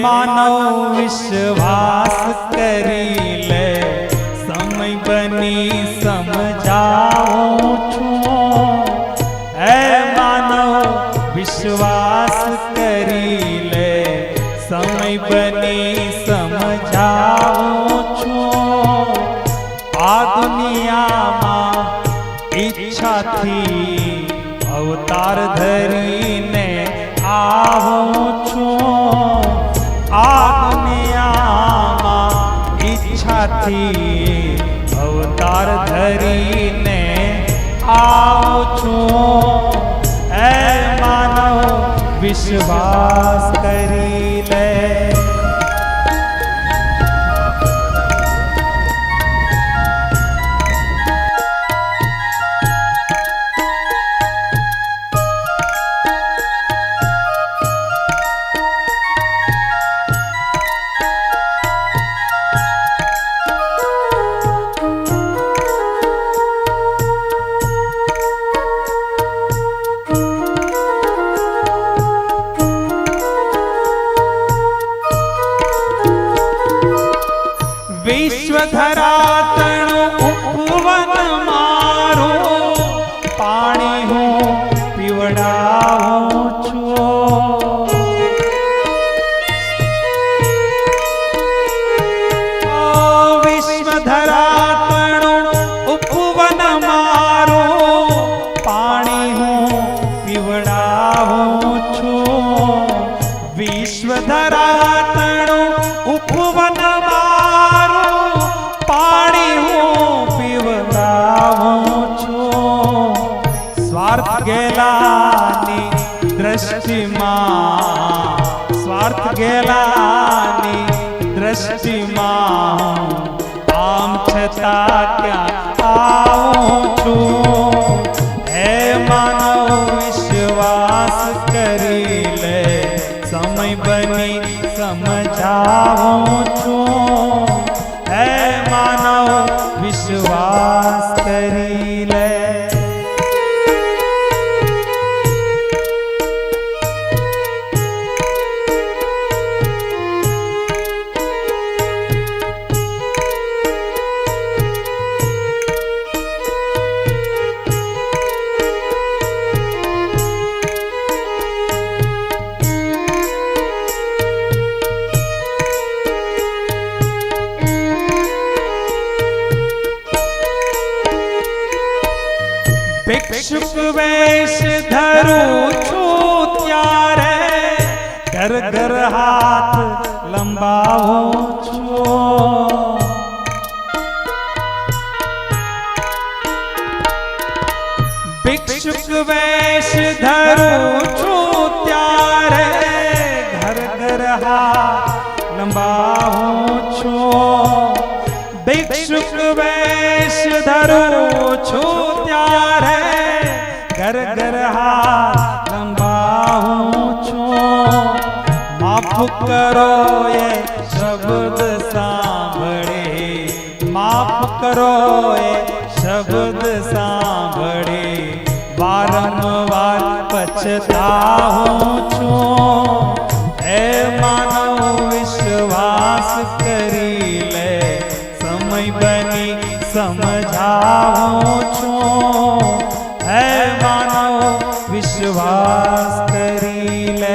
मानव विश्वास करी ले समय बनी समझाऊं छू हे मानव विश्वास करी ले समय बनी समझाऊं छू आ दुनिया मां इच्छा थी अवतार धरी ने आवूं छू आ दुनिया मां इच्छा थी अवतार धरी ने आवूं छू ए मानव विश्वास करी ले विश्व धरातण उपवन मारो पाणी हूँ पीवड़ाऊं छो विश्व धरातण उपवन मारो पाणी हूँ पीवड़ाऊं छो विश्व धरातण उपवन स्वार्थ गेलानी दृष्टि मां स्वार्थ गेलानी दृष्टि मां आम छता क्या आऊं छू हे मानव विश्वास करी ले समय बनी समझाऊं छू हे मानव विश्वास करी ले भिक्षुक वेश धरूं छू त्यारे घर घर हाथ लंबाऊं छू भिक्षुक वेश धरूं छू त्यारे घर घर हाथ लंबाऊं छू भिक्षुक वेश धरूं छू त्यारे घर घर हाथ लंबाऊं छू माफ करो ये शब्द सांभळे माफ करो ये शब्द सांभळे वारंवार पछताऊं छू हे मानव विश्वास करी ले समय बनी समझाऊं छू हे मानव विश्वास करी ले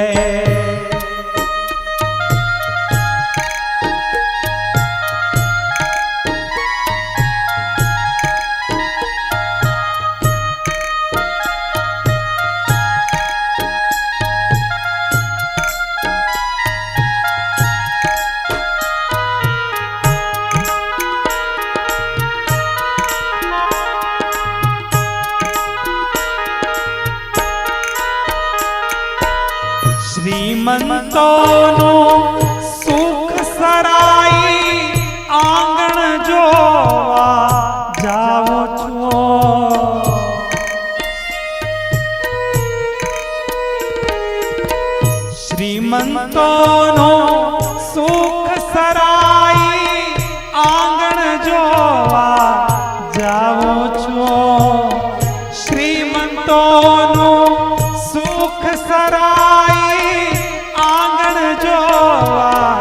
શ્રીમંતોનું સુખ સરાઈ આંગણ જોવા જાઓ છો શ્રીમંતોનું સુખ સરાઈ આંગણ જોવા જાઓ છો શ્રીમંતોનું સુખ સરાઈ આંગણ જોવા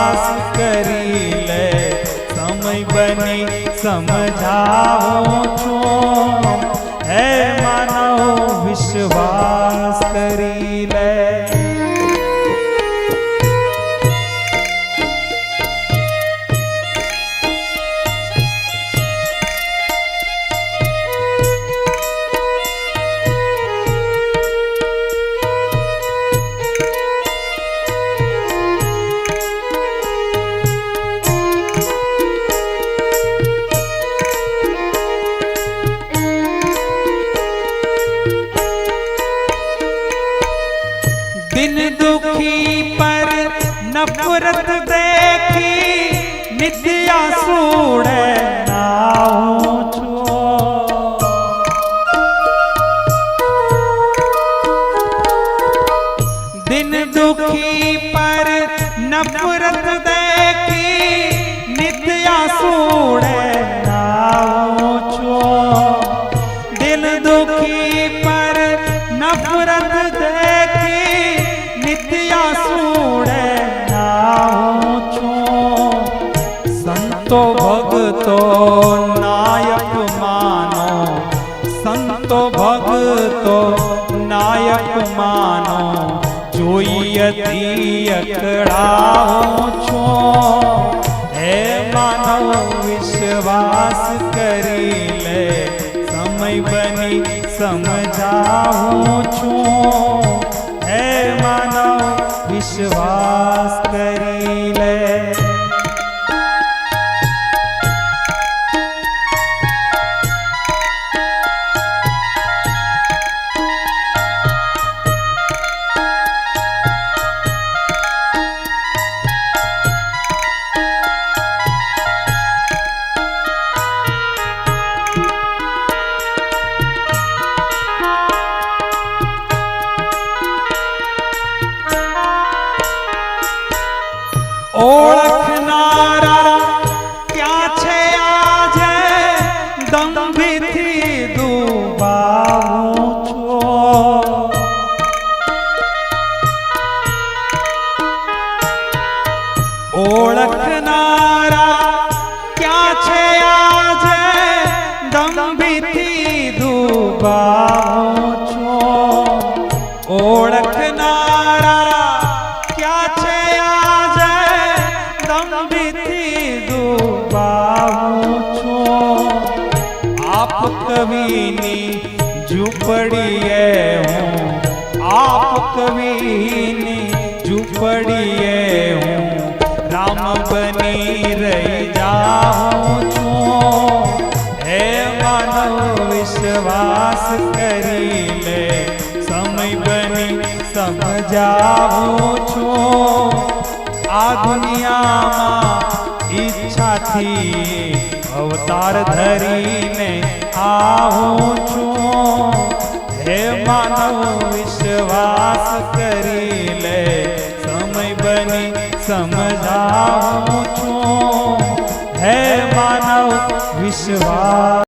વિશ્વાસ કરી લે, સમય બની સમજાવું છું, હે માનવ વિશ્વાસ કરી લે. दिन दुखी पर नफरत देखी, नित्या सूड़े नाऊं छो. दिन दुखी पर नफरत देखी, नित्या सूड़े नाऊं छो. दिल दुखी पर नफरत देखी, नित्या सूड़े नाऊं छूं. संतो भगतो नायक मानो, संतो भगतो नायक मानो, जोईयती अकड़ाऊं छूं, हे मानव विश्वास करी ले, समय बनी समझाऊं छूं, हे मानव विश्वास करी ले. ઓળખનારા ક્યાં છે આજે, દંભીથી ડૂબાવું છું. ઓળખનારા ક્યાં છે આજે, દંભીથી ડૂબાવું છું. ઓળખનારા ક્યાં છે આજે, દંભીથી ડૂબાવું છું. આપ કવિની ઝૂંપડીએ હું, આપ કવિની ઝૂંપડીએ હું, રામ બની રહી જાઉં છું, હે માનવ વિશ્વાસ કરી લે, સમય બની સમજાવું છું. આ દુનિયામાં ઈચ્છાથી અવતાર ધરીને આવું છું, હે માનવ વિશ્વાસ કરી લે, સમય બની સમજાવું છું, હે માનવ વિશ્વાસ